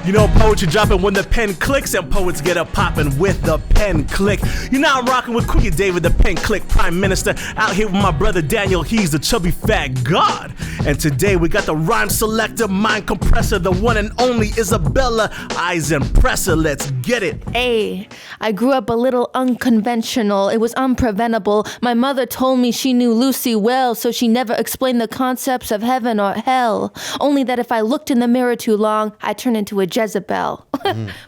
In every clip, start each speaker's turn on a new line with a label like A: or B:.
A: You know poetry dropping when the pen clicks, and poets get up popping with the pen click. You're now rocking with Kuya David, the pen click Prime Minister, out here with my brother Daniel Hees, the chubby fat god. And today we got the rhyme selector, mind compressor, the one and only Isabella Eisenpresser. Let's get it.
B: Hey, I grew up a little unconventional. It was unpreventable. My mother told me she knew Lucy well, so she never explained the concepts of heaven or hell. Only that if I looked in the mirror too long, I turned into a Jezabell.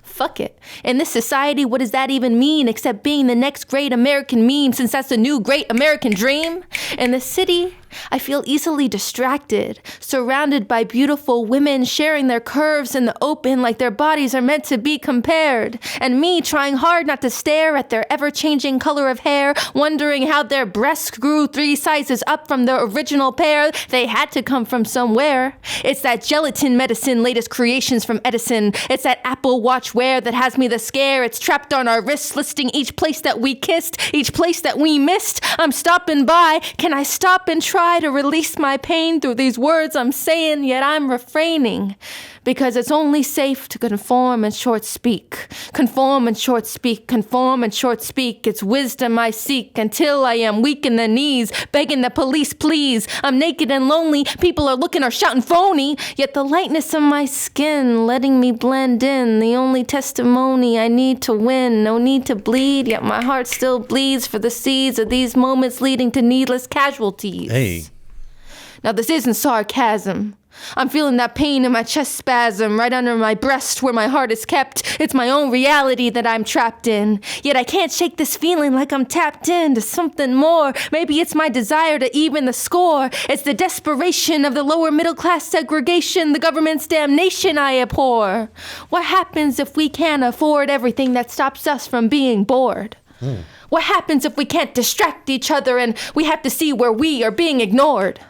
B: Fuck it. In this society, what does that even mean except being the next great American meme, since that's the new great American dream? In the city, I feel easily distracted, surrounded by beautiful women sharing their curves in the open like their bodies are meant to be compared, and me trying hard not to stare at their ever-changing color of hair, wondering how their breasts grew 3 sizes up from the original pair. They had to come from somewhere. It's that gelatin medicine, latest creations from Edison. It's that Apple Watch wear that has me the scare. It's trapped on our wrists, listing each place that we kissed, each place that we missed. I'm stopping by. Can I stop and try to release my pain through these words I'm saying, yet I'm refraining? Because it's only safe to conform and short speak. Conform and short speak, conform and short speak. It's wisdom I seek until I am weak in the knees, begging the police, please. I'm naked and lonely, people are looking or shouting phony, yet the lightness of my skin letting me blend in, the only testimony I need to win. No need to bleed, yet my heart still bleeds for the seeds of these moments leading to needless casualties.
C: Hey.
B: Now this isn't sarcasm. I'm feeling that pain in my chest spasm right under my breast where my heart is kept. It's my own reality that I'm trapped in. Yet I can't shake this feeling like I'm tapped into something more. Maybe it's my desire to even the score. It's the desperation of the lower middle class segregation, the government's damnation I abhor. What happens if we can't afford everything that stops us from being bored? What happens if we can't distract each other and we have to see where we are being ignored?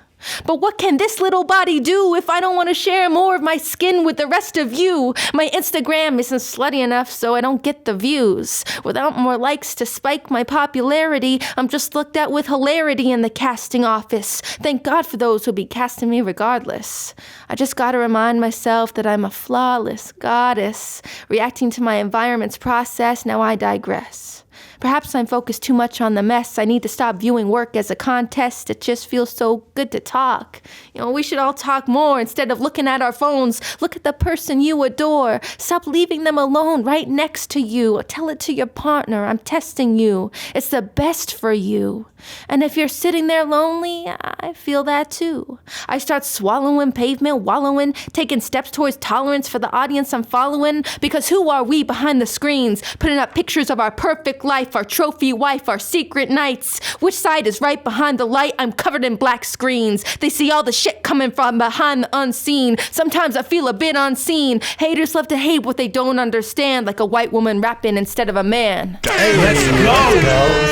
B: But what can this little body do if I don't want to share more of my skin with the rest of you? My Instagram isn't slutty enough so I don't get the views. Without more likes to spike my popularity, I'm just looked at with hilarity in the casting office. Thank God for those who'll be casting me regardless. I just gotta remind myself that I'm a flawless goddess. Reacting to my environment's process, now I digress. Perhaps I'm focused too much on the mess. I need to stop viewing work as a contest. It just feels so good to talk. You know, we should all talk more instead of looking at our phones. Look at the person you adore. Stop leaving them alone right next to you. Tell it to your partner. I'm testing you. It's the best for you. And if you're sitting there lonely, I feel that too. I start swallowing pavement, wallowing, taking steps towards tolerance for the audience I'm following. Because who are we behind the screens? Putting up pictures of our perfect life, our trophy wife, our secret nights. Which side is right behind the light? I'm covered in black screens. They see all the shit coming from behind the unseen. Sometimes I feel a bit unseen. Haters love to hate what they don't understand, like a white woman rapping instead of a man.
A: Hey, let's go.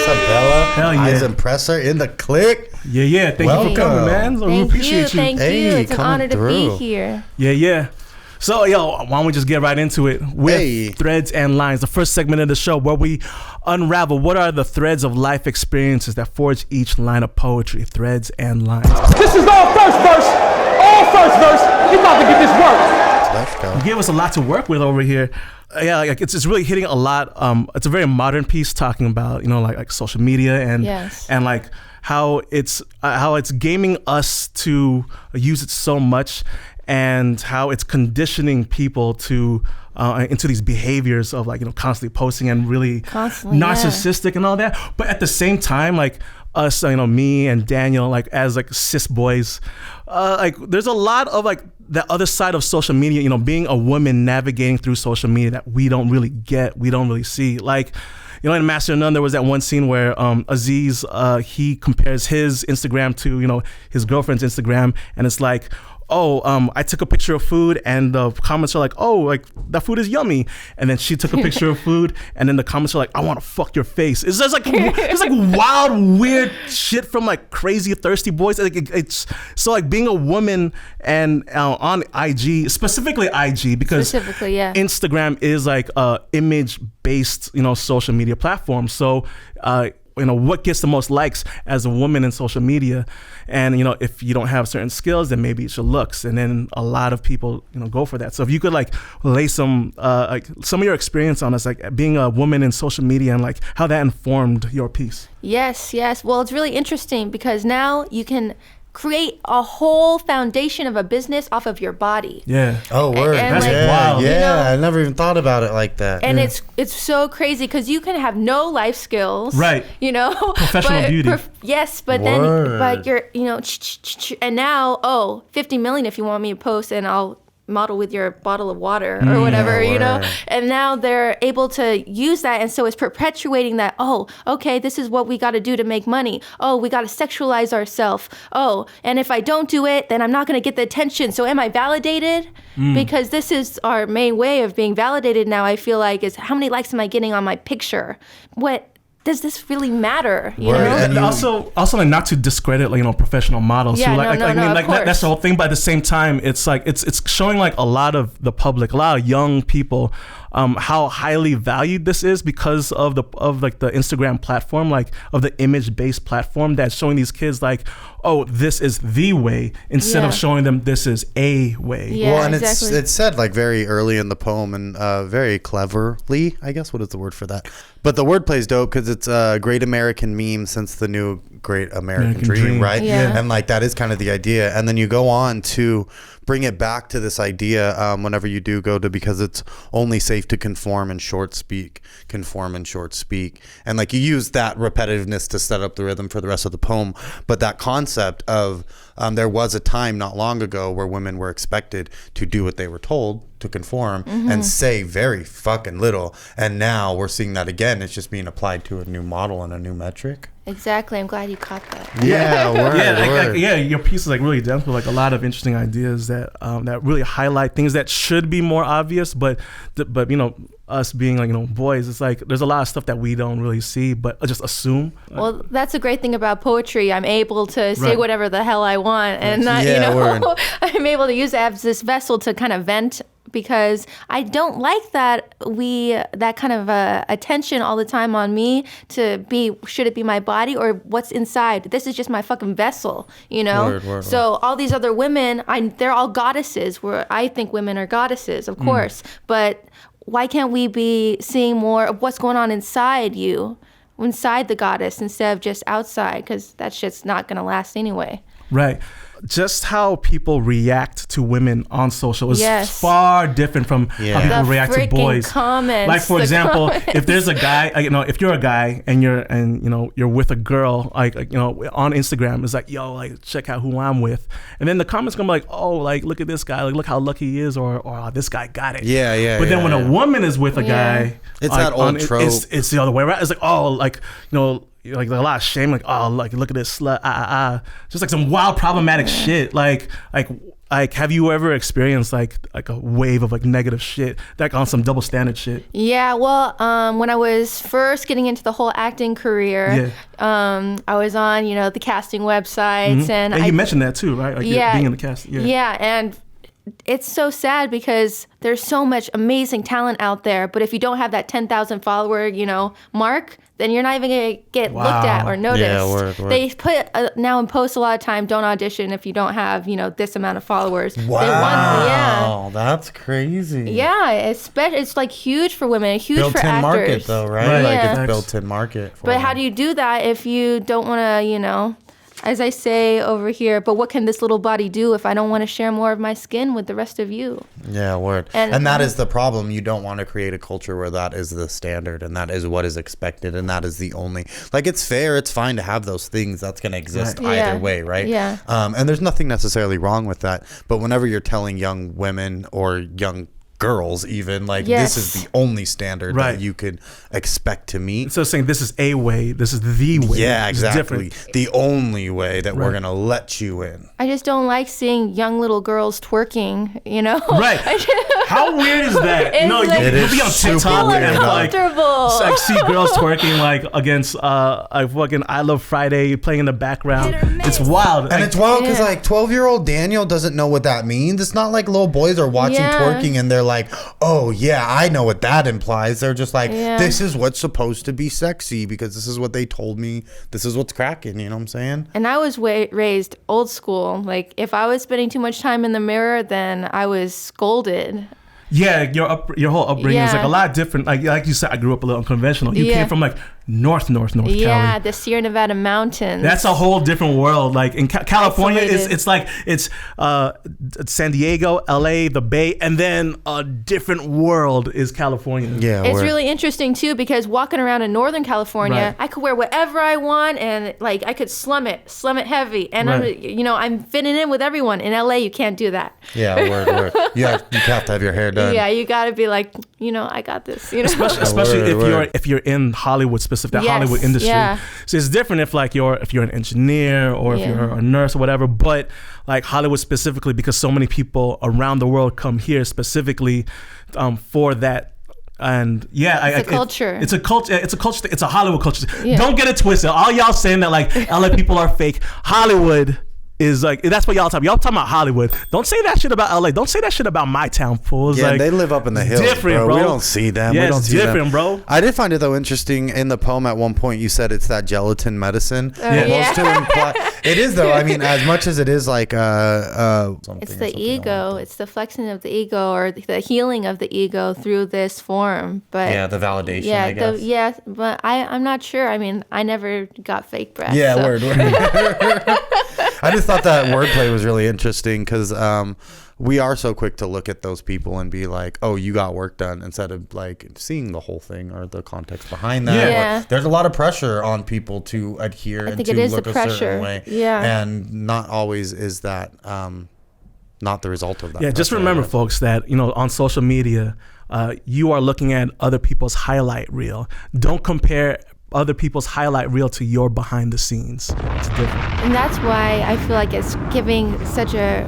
C: Isabella
A: Hell yeah.
C: Eisenpresser in the clique.
A: Yeah. Thank you for coming, man. So we appreciate you.
B: Thank you. It's an honor to be here.
A: Yeah. So, why don't we just get right into it with Threads and Lines, the first segment of the show where we unravel what are the threads of life experiences that forge each line of poetry. Threads and Lines.
D: This is all first verse. All first verse. You about to get this work.
C: Let's go.
A: You gave us a lot to work with over here. It's really hitting a lot. It's a very modern piece talking about, like social media and like how it's gaming us to use it so much, and how it's conditioning people to into these behaviors of constantly posting and really narcissistic and all that. But at the same time, like us, me and Daniel, like as cis boys, there's a lot of the other side of social media, being a woman navigating through social media that we don't really get, we don't really see. In Master of None, there was that one scene where Aziz, he compares his Instagram to, his girlfriend's Instagram, and it's like, I took a picture of food and the comments are like, that food is yummy. And then she took a picture of food and then the comments are like, I want to fuck your face. It's just it's wild, weird shit from crazy thirsty boys. It's so being a woman and on IG, specifically IG, because Instagram is image based, social media platform. So what gets the most likes as a woman in social media. And, if you don't have certain skills, then maybe it's your looks. And then a lot of people, go for that. So if you could like lay some of your experience on us, like being a woman in social media and like how that informed your piece.
B: Yes. Well, it's really interesting because now you can create a whole foundation of a business off of your body.
A: Yeah.
C: Oh, word.
B: And
A: that's
B: like,
A: wild.
C: Yeah, I never even thought about it like that.
B: And it's so crazy because you can have no life skills.
A: Right. Professional beauty.
B: Yes, but
C: Word.
B: but you're, and now, 50 million if you want me to post and I'll model with your bottle of water or whatever, and now they're able to use that, and so it's perpetuating that, okay, this is what we got to do to make money. We got to sexualize ourselves. And if I don't do it, then I'm not going to get the attention. So am I validated? Because this is our main way of being validated now, I feel like, is how many likes am I getting on my picture? What does this really matter? You know?
A: And also like not to discredit professional models.
B: Yeah,
A: that's the whole thing. But at the same time, it's like it's showing like a lot of the public, a lot of young people, how highly valued this is because of the Instagram platform, like of the image-based platform that's showing these kids like, this is the way, instead of showing them this is a way.
B: Yeah,
C: well, and
B: exactly.
C: it's said like very early in the poem and very cleverly, I guess. What is the word for that? But the wordplay is dope because it's a great American meme since the new Great American Dream, right?
B: Yeah.
C: And like that is kind of the idea. And then you go on to bring it back to this idea whenever you do go to, because it's only safe to conform and short speak. And like you use that repetitiveness to set up the rhythm for the rest of the poem. But that concept of there was a time not long ago where women were expected to do what they were told, to conform, and say very fucking little. And now we're seeing that again. It's just being applied to a new model and a new metric.
B: Exactly. I'm glad you caught that.
C: Yeah, word.
A: Your piece is like really dense with like a lot of interesting ideas that that really highlight things that should be more obvious, but us being like boys, it's like there's a lot of stuff that we don't really see but just assume.
B: Well, that's a great thing about poetry. I'm able to say whatever the hell I want, and not, I'm able to use it as this vessel to kind of vent, because I don't like that kind of attention all the time on me to be, should it be my body or what's inside? This is just my fucking vessel,
C: Word.
B: So all these other women, they're all goddesses, where I think women are goddesses, of course, but why can't we be seeing more of what's going on inside you, inside the goddess, instead of just outside? Because that shit's not going to last anyway.
A: Right. Just how people react to women on social is far different from how people react to boys.
B: Comments,
A: like for example, if there's a guy, if you're a guy and you're with a girl, like on Instagram, it's like, yo, like check out who I'm with, and then the comments gonna be like, oh, like look at this guy, like look how lucky he is, or this guy got it.
C: Yeah.
A: But then when a woman is with a guy,
C: it's that old trope.
A: It's the other way around. It's like, oh, like like a lot of shame, like, oh, like look at this slut, just like some wild problematic shit. Like have you ever experienced like a wave of like negative shit, like on some double standard shit?
B: Yeah, well, when I was first getting into the whole acting career, I was on the casting websites, and
A: you mentioned that too, right? Like being in the cast.
B: Yeah, and it's so sad because there's so much amazing talent out there, but if you don't have that 10,000 follower, mark, then you're not even going to get looked at or noticed. Yeah, word. They put now in post a lot of time, don't audition if you don't have, this amount of followers.
C: Wow, that's crazy.
B: Yeah, it's like huge for women, huge
C: built-in
B: for actors.
C: Market though, right? Like it's built-in market.
B: But how do you do that if you don't want to, as I say over here, but what can this little body do if I don't want to share more of my skin with the rest of you?
C: Yeah, word. And that is the problem. You don't want to create a culture where that is the standard and that is what is expected and that is the only, like, it's fair, it's fine to have those things. That's going to exist either way, right?
B: Yeah.
C: And there's nothing necessarily wrong with that. But whenever you're telling young women or young girls even, like, this is the only standard that you could expect to meet.
A: So saying this is a way, this is the way.
C: Yeah, exactly. The only way that we're going to let you in.
B: I just don't like seeing young little girls twerking,
A: Right. How weird is that? You'll be on TikTok and like see girls twerking like against fucking I Love Friday playing in the background. It's wild.
C: And it's wild because like 12-year-old Daniel doesn't know what that means. It's not like little boys are watching twerking and they're like, like, oh yeah, I know what that implies. They're just like, this is what's supposed to be sexy because this is what they told me. This is what's cracking. You know what I'm saying?
B: And I was raised old school. Like if I was spending too much time in the mirror, then I was scolded.
A: Yeah, your whole upbringing is like a lot different. Like you said, I grew up a little unconventional. You came from like North Cali.
B: Yeah, the Sierra Nevada mountains.
A: That's a whole different world. Like in California, it's San Diego, LA, the Bay, and then a different world is California.
C: Yeah,
B: it's really interesting too because walking around in Northern California, I could wear whatever I want and like I could slum it heavy, and I'm fitting in with everyone. In LA, you can't do that.
C: Yeah, word. You have to have your hair done.
B: Yeah, you got to be like, I got this.
A: Especially if you're in Hollywood. The Hollywood industry. So it's different if you're an engineer or if you're a nurse or whatever, but like Hollywood specifically because so many people around the world come here specifically for that. And it's a culture. It's a culture. It's a Hollywood culture. Don't get it twisted. All y'all saying that like LA people are fake. Hollywood is like, that's what y'all talking about Hollywood. Don't say that shit about LA. Don't say that shit about my town, fools.
C: Yeah,
A: like,
C: they live up in the hills, bro. We don't see them.
A: Yeah,
C: we don't
A: it's
C: see
A: different,
C: them.
A: bro.
C: I did find it though interesting in the poem at one point you said it's that gelatin medicine. Almost to imply it is though. I mean, as much as it is like
B: it's the ego. It's the flexing of the ego or the healing of the ego through this form. But
C: the validation. I guess.
B: But I'm not sure. I mean, I never got fake breath.
C: Yeah, so. Word. I just thought that wordplay was really interesting because we are so quick to look at those people and be like, oh, you got work done, instead of like seeing the whole thing or the context behind that.
B: Yeah.
C: There's a lot of pressure on people to adhere and to look a certain way.
B: Yeah.
C: And not always is that not the result of that.
A: Yeah, just remember, folks, that on social media, you are looking at other people's highlight reel. Don't compare other people's highlight reel to your behind the scenes. It's different.
B: And that's why I feel like it's giving such a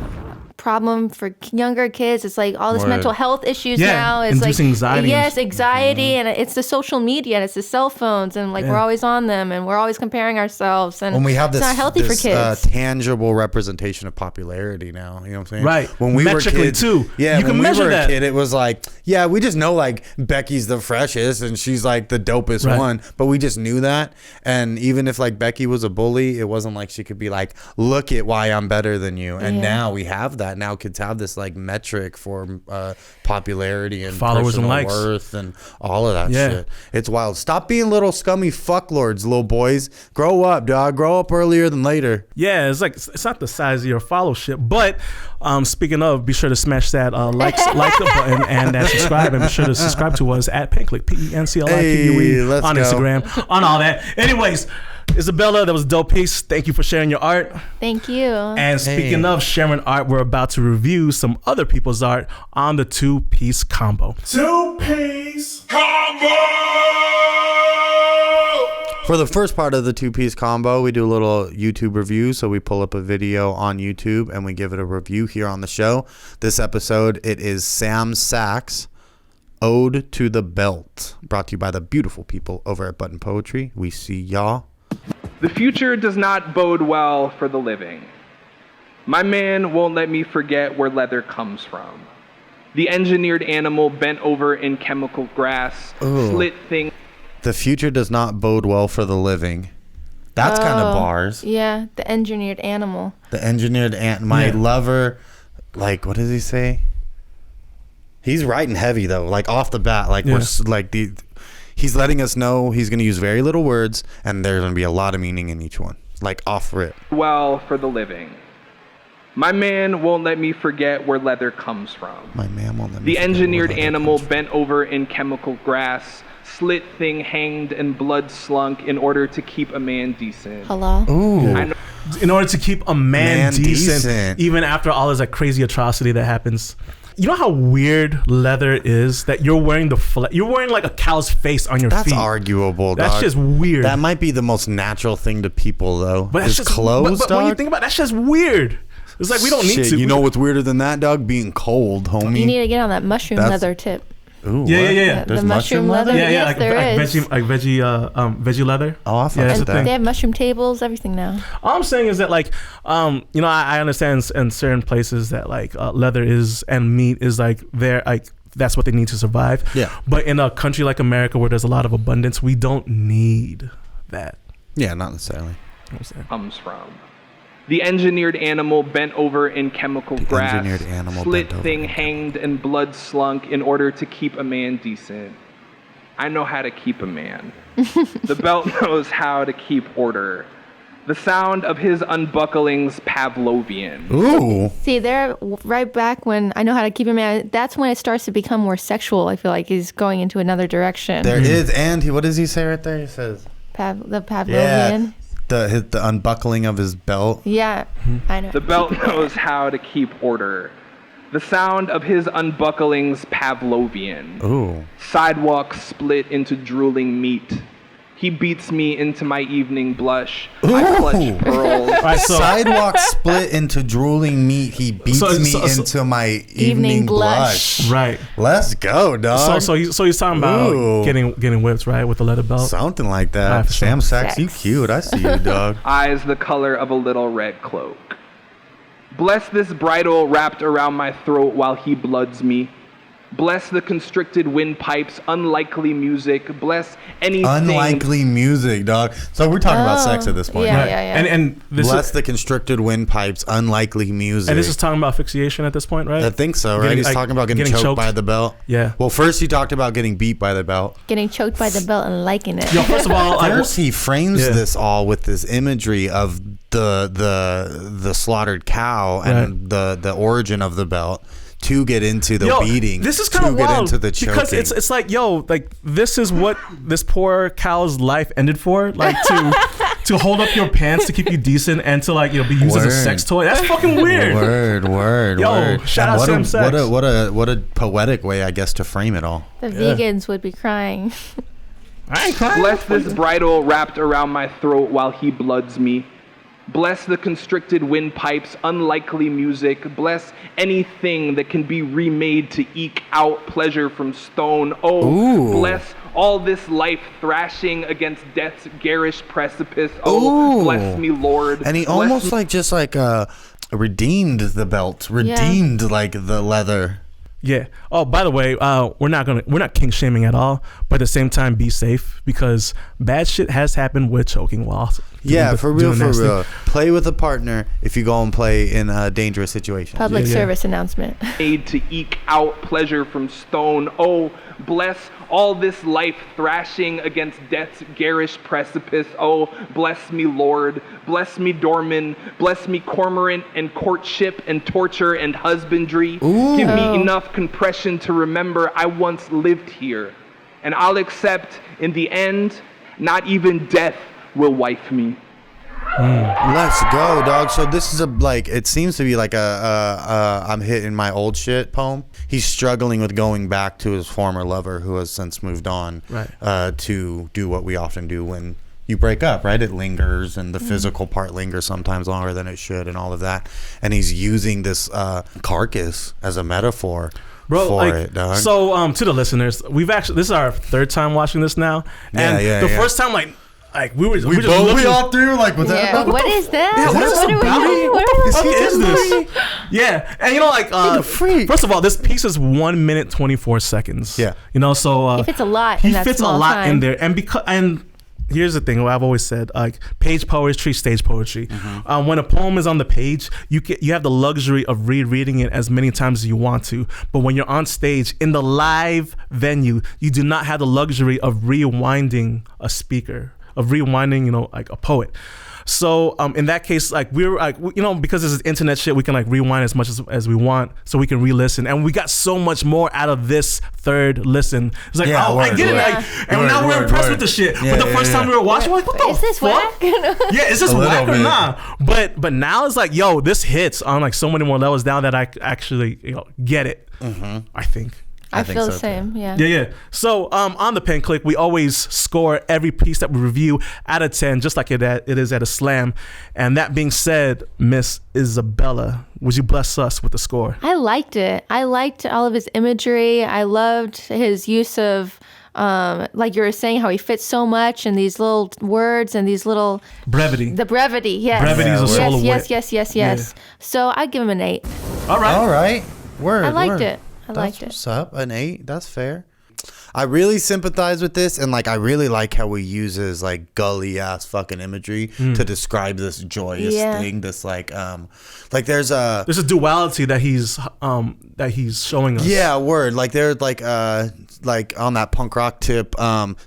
B: problem for younger kids. It's like all this mental health issues now. It's
A: inducing
B: like
A: anxiety.
B: Yes, anxiety, and it's the social media and it's the cell phones, and like we're always on them and we're always comparing ourselves. And
C: when we have
B: it's not healthy for kids.
C: Tangible representation of popularity now. You know what I'm saying?
A: Right.
C: When we
A: Metrically
C: were kids,
A: too.
C: Yeah.
A: You
C: when
A: can
C: we
A: measure
C: were
A: that.
C: a kid, it was like, yeah, we just know like Becky's the freshest and she's like the dopest one, but we just knew that. And even if like Becky was a bully, it wasn't like she could be like, look at why I'm better than you. And now we have that. Now kids have this like metric for popularity and
A: followers and likes,
C: worth and all of that shit. It's wild. Stop being little scummy fucklords, little boys. Grow up, dog. Grow up earlier than later.
A: Yeah, it's like it's not the size of your followership, but speaking of, be sure to smash that like the button and that subscribe, and be sure to subscribe to us at Penclique, PENCLIQUE on Instagram, on all that. Anyways, Isabella, that was a dope piece. Thank you for sharing your art.
B: Thank you.
A: And speaking of sharing art, we're about to review some other people's art on the two-piece combo. Two-piece combo!
C: For the first part of the two-piece combo, we do a little YouTube review. So we pull up a video on YouTube and we give it a review here on the show. This episode, it is Sam Sachs' Ode to the Belt, brought to you by the beautiful people over at Button Poetry. We see y'all.
E: The future does not bode well for the living. My man won't let me forget where leather comes from. The engineered animal bent over in chemical grass, slit thing.
C: The future does not bode well for the living. That's kind of bars.
B: Yeah, the engineered animal.
C: The engineered my lover, like, what does he say? He's writing heavy though, like off the bat, like we're like he's letting us know he's going to use very little words and there's going to be a lot of meaning in each one, like off rip.
E: Well for the living. My man won't let me forget where leather comes from.
C: My man won't let me.
E: The engineered animal bent over in chemical grass, slit thing hanged and blood slunk in order to keep a man decent.
B: Hello?
C: Ooh.
A: In order to keep a man decent, even after all this like crazy atrocity that happens. You know how weird leather is that you're wearing you're wearing like a cow's face on your feet.
C: That's arguable, dog.
A: That's just weird.
C: That might be the most natural thing to people though.
A: But that's just
C: clothes,
A: but when you think about it, that's just weird. It's like we don't need to.
C: You know what's weirder than that, dog? Being cold, homie.
B: You need to get on that mushroom leather tip.
C: Ooh,
A: yeah.
B: The mushroom leather?
A: Yeah,
B: yes,
A: like
B: there is.
A: Veggie leather.
C: Oh, I thought
B: they have mushroom tables, everything now.
A: All I'm saying is that like, I understand in certain places that like leather is and meat is like they're like that's what they need to survive.
C: Yeah.
A: But in a country like America where there's a lot of abundance, we don't need that.
C: Yeah, not necessarily.
A: You know what I'm saying?
E: Comes from. The engineered animal bent over in chemical grass, slit thing hanged and blood slunk in order to keep a man decent. I know how to keep a man. The belt knows how to keep order. The sound of his unbuckling's Pavlovian.
C: Ooh.
B: See, there, right back when I know how to keep a man, that's when it starts to become more sexual. I feel like he's going into another direction.
C: There is, and what does he say right there? He says
B: The Pavlovian.
C: Yeah, the unbuckling of his belt.
B: Yeah, I know.
E: The belt knows how to keep order. The sound of his unbuckling's Pavlovian.
C: Ooh.
E: Sidewalk split into drooling meat. He beats me into my evening blush. I clutch pearls.
A: Right, so,
C: Sidewalk split into drooling meat. He beats me into my evening blush.
A: Right.
C: Let's go, dog.
A: So he's talking about getting whipped, right, with the leather belt.
C: Something like that.
A: Right,
C: Sam Sachs, you cute. I see you, dog.
E: Eyes the color of a little red cloak. Bless this bridle wrapped around my throat while he bloods me. Bless the constricted windpipes, unlikely music. Bless anything.
C: Unlikely music, dog. So we're talking about sex at this point.
B: Yeah,
C: right?
B: yeah.
A: And this
C: Bless the constricted windpipes, unlikely music.
A: And this is talking about asphyxiation at this point, right?
C: I think so, right? He's talking about getting choked by the belt.
A: Yeah.
C: Well, first he talked about getting beat by the belt.
B: Getting choked by the belt and liking it.
A: Yo, first of all,
C: First he frames this all with this imagery of the slaughtered cow and the origin of the belt. To get into the beating,
A: this is kind of wild
C: get into the choking.
A: Because it's like, this is what this poor cow's life ended for, like to hold up your pants to keep you decent and to be used as a sex toy. That's fucking weird.
C: Word.
A: Shout out Sam Sachs.
C: What a poetic way, I guess, to frame it all.
B: The vegans would be crying.
A: I ain't crying.
E: Bless this bridle wrapped around my throat while he bloods me. Bless the constricted windpipes, unlikely music. Bless anything that can be remade to eke out pleasure from stone. Bless all this life thrashing against death's garish precipice. Bless me, Lord.
C: And he almost redeemed the belt, redeemed the leather.
A: Yeah. Oh, by the way, we're not kink shaming at all, but at the same time, be safe because bad shit has happened with choking while.
C: For real. Play with a partner if you go and play in a dangerous situation.
B: Public service announcement.
E: Made to eke out pleasure from stone. Oh, bless all this life thrashing against death's garish precipice. Oh, bless me, Lord. Bless me, Dorman. Bless me, cormorant and courtship and torture and husbandry. Give me enough compression to remember I once lived here. And I'll accept in the end, not even death will wife me.
C: Let's go, dog. So this is it seems to be like a I'm hitting my old shit poem. He's struggling with going back to his former lover who has since moved on,
A: right.
C: To do what we often do when you break up, right? It lingers and the physical part lingers sometimes longer than it should and all of that. And he's using this carcass as a metaphor. For it, dog.
A: So to the listeners, this is our third time watching this now. And the first time we just
C: all through with that.
B: What is that?
A: Yeah, what is this about?
C: What is this?
A: Yeah, and first of all, this piece is 1 minute 24 seconds.
C: Yeah,
B: so he fits a lot.
A: He fits a lot in there, and here's the thing. What I've always said, page poetry, stage poetry. Mm-hmm. When a poem is on the page, you have the luxury of rereading it as many times as you want to. But when you're on stage in the live venue, you do not have the luxury of rewinding a speaker. Of rewinding, a poet. So in that case, because this is internet shit, we can rewind as much as we want, so we can re-listen, and we got so much more out of this third listen. It's I get it, and now we're impressed with the shit. But the first time we were watching, we're like, what the fuck?
B: Is this whack?
A: Is this whack or not? But now it's this hits on so many more levels now that I actually get it. Mm-hmm. I think.
B: I feel the same, too.
A: Yeah. So on the Pen Click, we always score every piece that we review out of 10, just like it is at a slam. And that being said, Miss Isabella, would you bless us with the score?
B: I liked it. I liked all of his imagery. I loved his use of, like you were saying, how he fits so much in these little words and these little...
A: Brevity.
B: The brevity, yes.
A: Brevity is a soul of wit.
B: Yes. Yeah. So I'd give him an 8.
C: All right. Word.
B: I liked it. I liked it.
C: What's up? An 8? That's fair. I really sympathize with this, and like I really like how he uses like gully ass fucking imagery to describe this joyous thing. This like there's a
A: duality that he's showing us.
C: Yeah, word. Like there's like on that punk rock tip,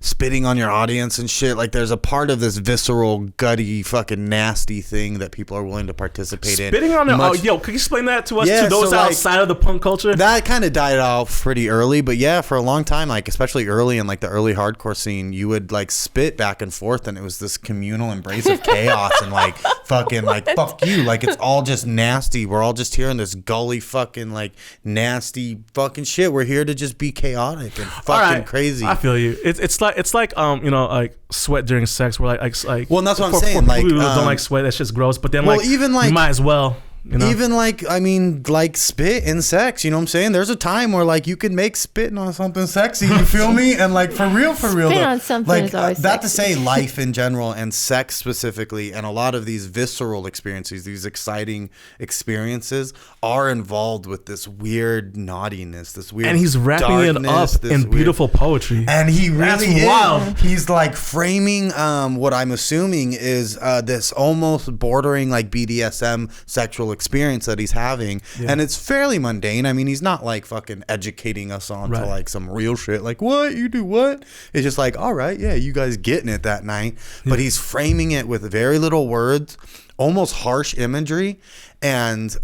C: spitting on your audience and shit. Like there's a part of this visceral, gutty, fucking nasty thing that people are willing to participate in.
A: Spitting on it. Oh, yo, could you explain that to us, to those outside of the punk culture?
C: That kind of died off pretty early, but yeah, for a long time, like especially early in like the early hardcore scene, you would like spit back and forth, and it was this communal embrace of chaos and like fucking like fuck you, like it's all just nasty. We're all just hearing this gully fucking like nasty fucking shit. We're here to just be chaotic and fucking crazy.
A: I feel you. It's like like sweat during sex. Where like
C: well, and that's what I'm saying.
A: For
C: like
A: people who don't like sweat, that's just gross. But then
C: even like
A: you might as well. You know?
C: Even like, I mean, like spit in sex, you know what I'm saying? There's a time where like you can make spitting on something sexy, you feel me? And like for real.
B: Spit on something
C: like,
B: is always
C: that
B: sexy.
C: to say life in general and sex specifically, and a lot of these visceral experiences, these exciting experiences are involved with this weird naughtiness, this weird
A: and he's wrapping it up in beautiful poetry.
C: And he really is.
A: Wild.
C: He's like framing what I'm assuming is this almost bordering like BDSM sexual experience that he's having, and it's fairly mundane. I mean, he's not like fucking educating us on to like some real shit like what you do what. It's just like, all right, yeah, you guys getting it that night, but he's framing it with very little words, almost harsh imagery, and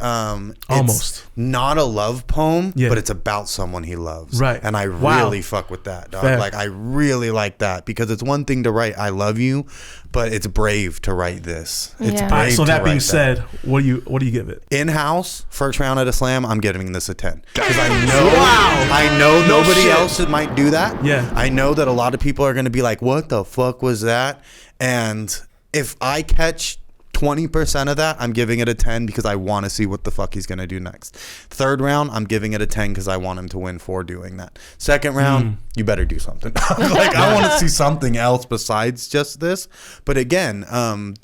C: it's not a love poem, but it's about someone he loves,
A: right?
C: And I really fuck with that, dog.
A: Fair.
C: Like I really like that, because it's one thing to write I love you, but it's brave to write this. It's brave.
A: So that being
C: write
A: said, what do you give it?
C: In-house, first round at a slam, I'm giving this a 10, because I know nobody else might do that.
A: Yeah,
C: I know that a lot of people are going to be like, what the fuck was that? And if I catch 20% of that, I'm giving it a 10 because I want to see what the fuck he's going to do next. Third round, I'm giving it a 10 because I want him to win for doing that. Second round, you better do something. Like I want to see something else besides just this. But again,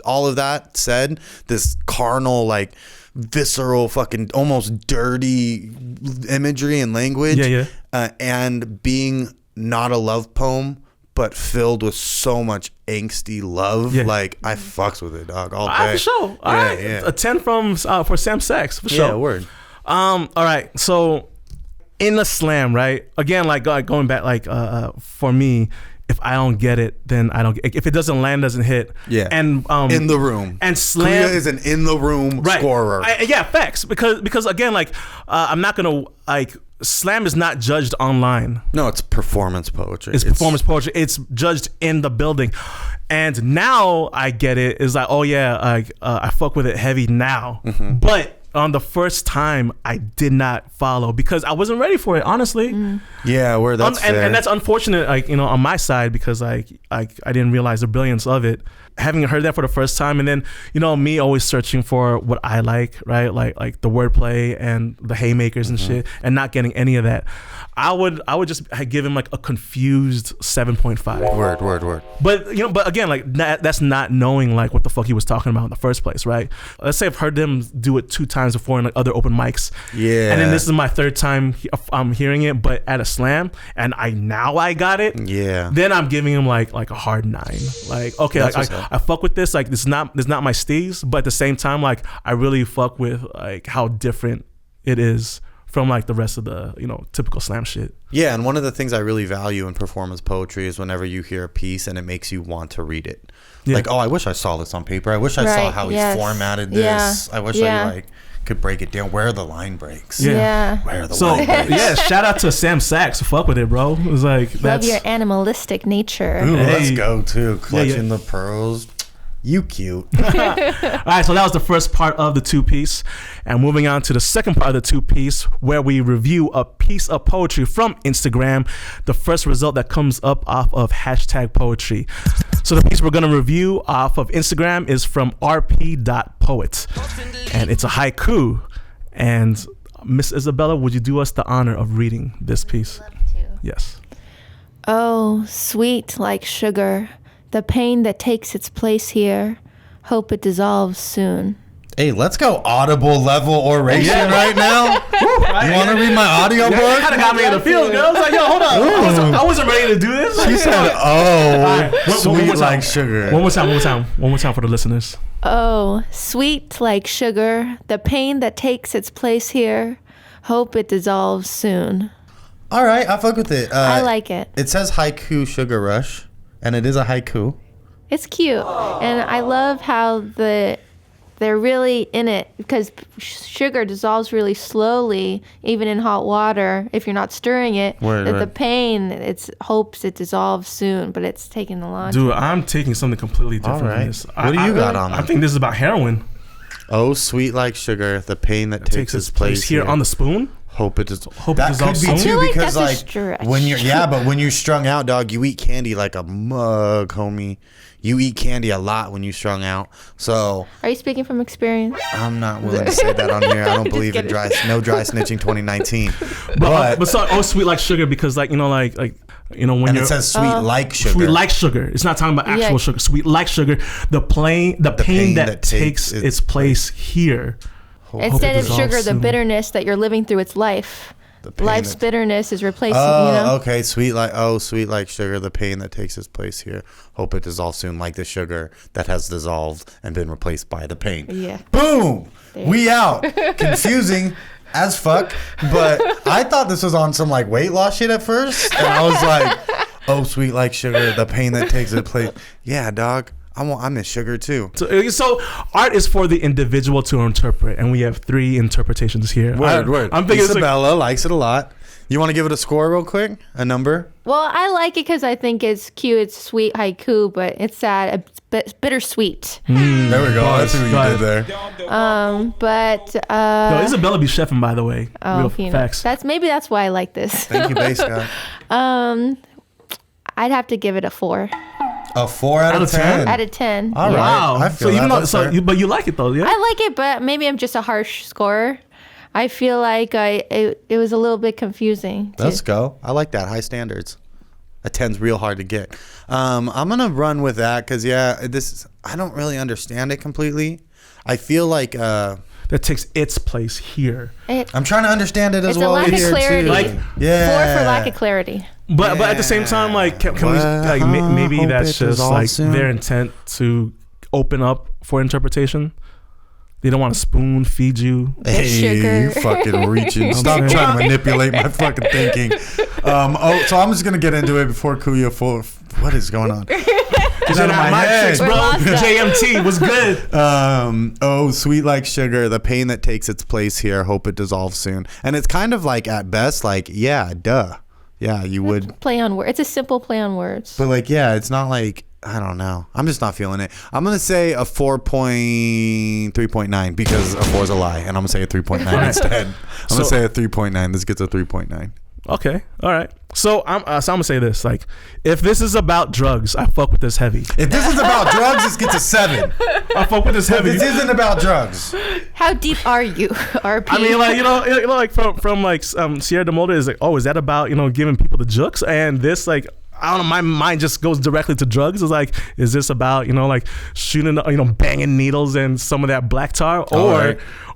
C: all of that said, this carnal, like visceral, fucking almost dirty imagery and language, and being not a love poem, but filled with so much angsty love. Like I fucks with it, dog, all day.
A: For sure. All right. A 10 for Sam Sex, for sure.
C: Yeah, word.
A: All right. So in the slam, right? Again, like going back, like for me, if I don't get it, then I don't get it. If it doesn't land, doesn't hit.
C: Yeah.
A: And
C: in the room.
A: And slam
C: Kuya is an in the room scorer.
A: Facts. Because again, like I'm not gonna like. Slam is not judged online.
C: No, it's performance poetry.
A: It's performance poetry. It's judged in the building. And now I get it. It's like, oh yeah, I fuck with it heavy now. Mm-hmm. But on the first time, I did not follow because I wasn't ready for it, honestly.
C: Yeah, where that's fair.
A: And that's unfortunate, like, you know, on my side, because I didn't realize the brilliance of it. Having heard that for the first time, and then, you know, me always searching for what I like, right? Like the wordplay and the haymakers and shit, and not getting any of that. I would just give him like a confused 7.5.
C: Word.
A: But you know, but again, like that's not knowing like what the fuck he was talking about in the first place, right? Let's say I've heard them do it 2 times before in like other open mics, and then this is my 3rd time I'm hearing it, but at a slam, and I got it.
C: Yeah.
A: Then I'm giving him like a hard 9. Like, okay, like I fuck with this. Like this is not my steez, but at the same time, like I really fuck with like how different it is from like the rest of the, you know, typical slam shit.
C: Yeah, and one of the things I really value in performance poetry is whenever you hear a piece and it makes you want to read it. Yeah. Like, oh, I wish I saw this on paper. I wish I saw how he formatted this. I wish I like could break it down. Where are the line breaks?
B: Yeah.
C: Where are the line breaks?
A: Yeah, shout out to Sam Sachs. Fuck with it, bro. It was like,
B: love your animalistic nature.
C: Ooh, let's go too. Clutching the pearls. You cute.
A: All right, so that was the first part of the 2-piece. And moving on to the second part of the 2-piece, where we review a piece of poetry from Instagram. The first result that comes up off of #poetry. So the piece we're going to review off of Instagram is from rp.poet. And it's a haiku. And Miss Isabella, would you do us the honor of reading this piece?
B: I'd love to.
A: Yes.
B: Oh, sweet like sugar. The pain that takes its place here, hope it dissolves soon.
C: Hey, let's go audible level oration right now. You want to read my audio book?
A: Kind of got me in the field, girl. I was like, yo, hold on. I wasn't ready to do this.
C: She said, oh, sweet like sugar.
A: One more time for the listeners.
B: Oh, sweet like sugar, the pain that takes its place here. Hope it dissolves soon.
C: All right, I fuck with it.
B: I like it.
C: It says haiku sugar rush, and it is a haiku.
B: It's cute. And I love how they're really in it because sugar dissolves really slowly, even in hot water, if you're not stirring it. The pain, it hopes it dissolves soon, but it's taking a long time.
A: Dude, I'm taking something completely different from this.
C: What do you got on
A: I think this is about heroin.
C: Oh, sweet like sugar, the pain that takes its place
A: here on the spoon.
C: Hope it does.
A: Hope
C: that
A: it
C: could be
A: soon.
C: too because
B: like
C: when you're but when you're strung out, dog, you eat candy like a mug, homie. You eat candy a lot when you strung out. So
B: are you speaking from experience?
C: I'm not willing to say that on here. I don't believe in no dry snitching 2019.
A: But so sweet like sugar because like when
C: and it says sweet like sugar.
A: Sweet like sugar. It's not talking about actual sugar. Sweet like sugar. The pain that takes its place here.
B: Instead of sugar, the bitterness that you're living through, it's life. Life's bitterness is replacing,
C: okay. Sweet like sugar, the pain that takes its place here. Hope it dissolves soon, like the sugar that has dissolved and been replaced by the pain.
B: Yeah.
C: Boom! We out. Confusing as fuck, but I thought this was on some like weight loss shit at first, and I was like, oh, sweet like sugar, the pain that takes its place. Yeah, dog. I miss sugar too.
A: So art is for the individual to interpret, and we have 3 interpretations here.
C: Word. I'm thinking Isabella likes it a lot. You want to give it a score real quick? A number?
B: Well, I like it because I think it's cute. It's sweet haiku, but it's sad. It's bittersweet.
C: There we go. That's what you did there.
A: Yo, Isabella be chefing, by the way.
B: Oh,
A: real facts.
B: That's why I like this.
C: Thank you, bass guy.
B: I'd have to give it a 4.
C: A 4 out of 10?
B: Out of 10.
C: All right.
A: Wow.
C: I feel
A: but you like it though, yeah?
B: I like it, but maybe I'm just a harsh scorer. I feel like it was a little bit confusing.
C: Let's go. I like that. High standards. A 10's real hard to get. I'm going to run with that because, I don't really understand it completely. I feel like...
A: that takes its place here.
C: I'm trying to understand it as well.
B: It's a lack of clarity.
C: Too.
B: 4 for lack of clarity.
A: But at the same time, like, can we like maybe that's just like their intent to open up for interpretation. They don't want to spoon feed you.
C: Hey,
B: sugar.
C: you fucking reaching. Stop trying to manipulate my fucking thinking. So I'm just gonna get into it before Kuya. What is going on? Get out of my head,
A: bro. JMT was good.
C: Sweet like sugar, the pain that takes its place here. Hope it dissolves soon. And it's kind of like at best, like duh. Yeah, you would
B: play on words. It's a simple play on words.
C: But like, it's not like I don't know. I'm just not feeling it. I'm gonna say a 3.9 because a 4 is a lie, and I'm gonna say a 3.9 instead. I'm gonna say a 3.9. This gets a 3.9.
A: Okay, all right. So I'm gonna say this: like, if this is about drugs, I fuck with this heavy.
C: If this is about drugs, this gets a 7.
A: I fuck with this heavy.
C: If this isn't about drugs.
B: How deep are you, RP?
A: I mean, like like from like Sierra de Molde is like, oh, is that about giving people the jooks? And this like. I don't know. My mind just goes directly to drugs. It's like, is this about like shooting, banging needles and some of that black tar,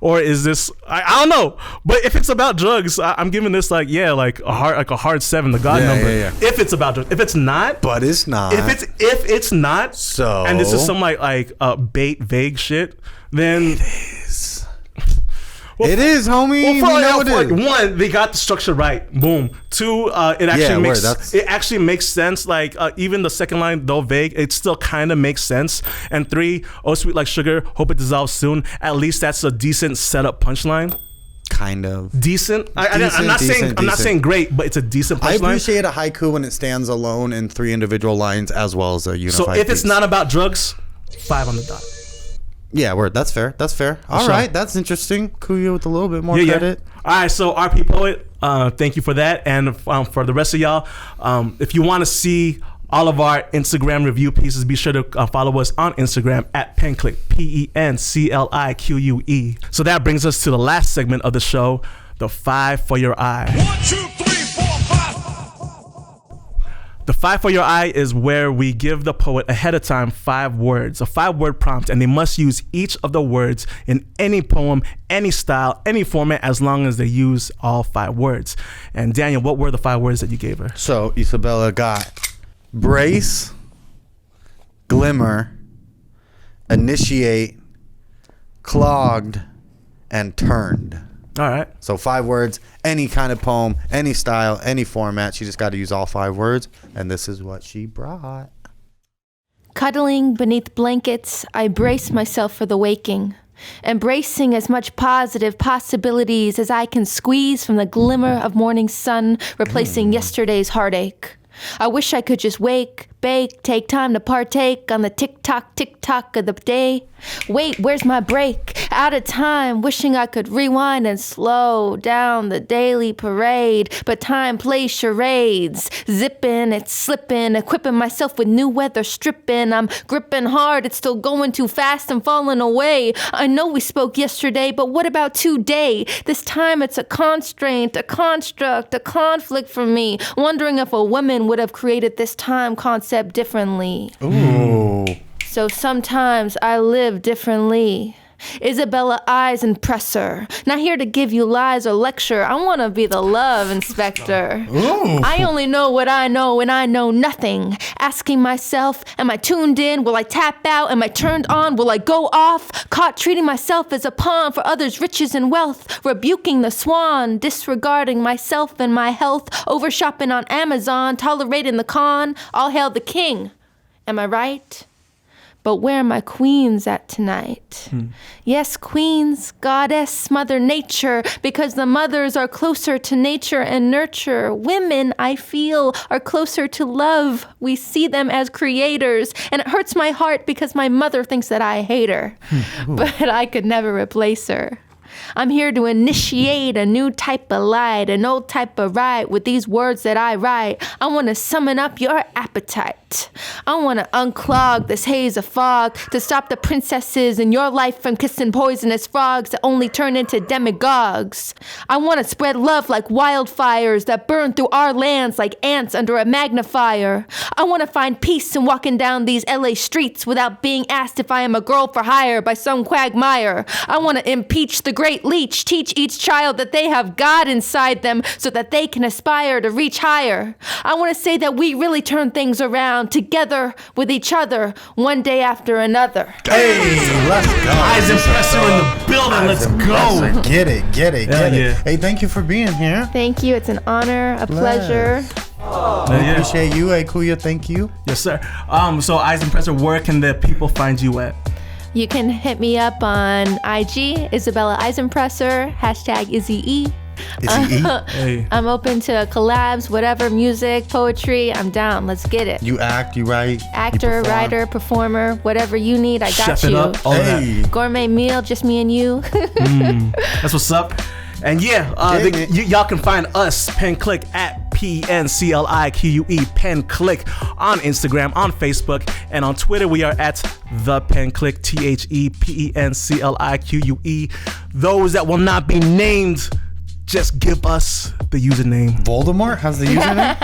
A: or is this? I don't know. But if it's about drugs, I'm giving this like a hard 7, the God number.
C: Yeah.
A: If it's about drugs, if it's not,
C: but it's not.
A: If it's not,
C: so
A: and this is some bait vague shit, then
C: it is. Well, it is, homie.
A: One, they got the structure right. Boom. 2, it actually makes sense. Like even the second line, though vague, it still kind of makes sense. And 3, oh sweet like sugar, hope it dissolves soon. At least that's a decent setup punchline.
C: Kind of
A: decent. I'm not saying great, but it's a decent punchline.
C: I appreciate a haiku when it stands alone in 3 individual lines as well as a unified.
A: So if it's not about drugs, 5 on the dot.
C: Yeah, word. That's fair. All right, that's interesting. Kuya with a little bit more credit.
A: All right, so RP Poet, thank you for that. And for the rest of y'all, if you want to see all of our Instagram review pieces, be sure to follow us on Instagram at Penclique, PENCLIQUE. So that brings us to the last segment of the show, the 5 for your eye.
F: 1, 2, 3, 4, 5.
A: The 5 for your eye is where we give the poet ahead of time 5 words, a 5-word prompt, and they must use each of the words in any poem, any style, any format, as long as they use all 5 words. And Daniel, what were the 5 words that you gave her?
C: So Isabella got brace, glimmer, initiate, clogged, and turned.
A: All right.
C: So 5 words, any kind of poem, any style, any format. She just got to use all 5 words. And this is what she brought.
B: Cuddling beneath blankets, I brace myself for the waking, embracing as much positive possibilities as I can squeeze from the glimmer of morning sun, replacing yesterday's heartache. I wish I could just wake, bake, take time to partake on the tick-tock of the day. Wait, where's my break? Out of time, wishing I could rewind and slow down the daily parade. But time plays charades, zipping, it's slipping, equipping myself with new weather stripping. I'm gripping hard, it's still going too fast and falling away. I know we spoke yesterday, but what about today? This time it's a constraint, a construct, a conflict for me. Wondering if a woman would have created this time concept differently.
C: Ooh.
B: So sometimes I live differently. Isabella Eisenpresser, not here to give you lies or lecture. I want to be the love inspector.
C: Ooh.
B: I only know what I know and I know nothing. Asking myself, am I tuned in? Will I tap out? Am I turned on? Will I go off? Caught treating myself as a pawn for others' riches and wealth. Rebuking the swan, disregarding myself and my health. Over shopping on Amazon, tolerating the con. All hail the king. Am I right? But where are my queens at tonight? Yes, queens, goddess, mother nature, because the mothers are closer to nature and nurture. Women, I feel, are closer to love. We see them as creators, and it hurts my heart because my mother thinks that I hate her. But I could never replace her. I'm here to initiate a new type of light, an old type of right with these words that I write. I want to summon up your appetite. I want to unclog this haze of fog to stop the princesses in your life from kissing poisonous frogs that only turn into demagogues. I want to spread love like wildfires that burn through our lands like ants under a magnifier. I want to find peace in walking down these LA streets without being asked if I am a girl for hire by some quagmire. I want to impeach the great leech, teach each child that they have God inside them so that they can aspire to reach higher. I want to say that we really turn things around together with each other one day after another.
C: Hey, let's go.
A: Eisenpresser in the building. Let's go.
C: Get it.
A: Yeah.
C: Hey, thank you for being here.
B: Thank you. It's an honor, a pleasure.
C: I appreciate you. Hey, Kuya, thank you.
A: Yes, sir. So Eisenpresser, where can the people find you at?
B: You can hit me up on IG, Isabella Eisenpresser, #IzzyE.
A: Hey.
B: I'm open to collabs, whatever, music, poetry. I'm down. Let's get it.
C: You act, you write,
B: Actor,
C: you perform.
B: writer, performer, whatever you need, I got
A: Chef
B: you.
A: it up. All
C: Hey.
B: Gourmet meal, just me and you.
A: That's what's up. And y'all can find us, Pen Clique, at PNCLIQUE, Pen Clique, on Instagram, on Facebook, and on Twitter we are at The Pen Clique, THEPENCLIQUE. Those that will not be named, just give us the username.
C: Voldemort has the username?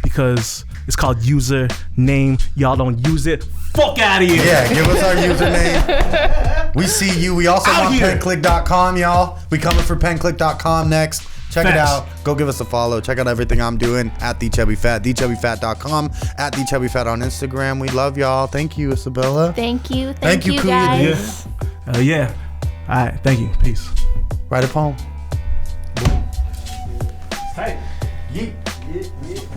A: Because it's called username. Y'all don't use it. Fuck out of here.
C: Yeah, give us our username. We see you. We also
A: Out
C: on
A: here.
C: penclick.com, y'all. We coming for penclick.com next. Check it
A: Facts.
C: out. Go give us a follow. Check out everything I'm doing at TheChubbyFat, TheChubbyFat.com, at TheChubbyFat on Instagram. We love y'all. Thank you, Isabella.
B: Thank you.
C: Thank you, Kuya
B: guys.
C: David.
A: Yeah. All right. Thank you. Peace.
C: Write a poem.
A: Hey.
C: Yeet, yeet, yeet.